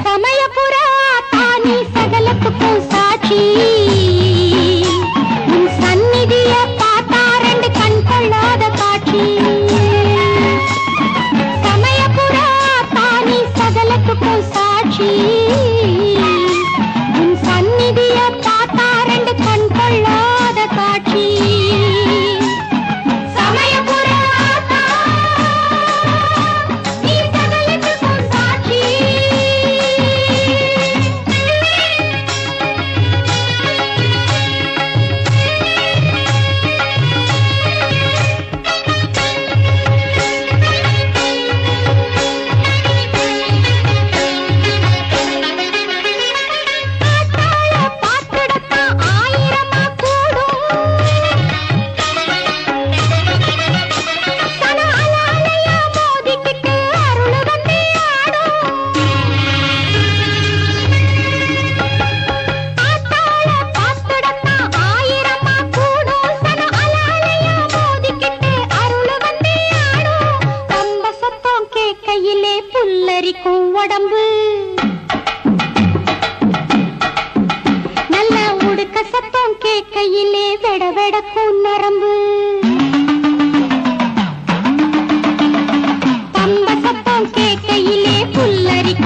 சமயபுரா தானி சகலத்துக்கும் சாட்சி உன் சந்நிதிய பார்த்தா ரெண்டு கண் கொள்ளாத காட்சி சமயபுரா தானி சகலத்துக்கும் சாட்சி உன் சந்நிதிய பார்த்தா ரெண்டு கண் கொள்ளாத காட்சி புல்லரிக்கும் உடம்பு நல்ல உடுக்க சத்தம் கேட்கையிலே வெட வெடக்கும் நரம்பு பம்ப சத்தம் கேட்கையிலே புல்லரிக்கும்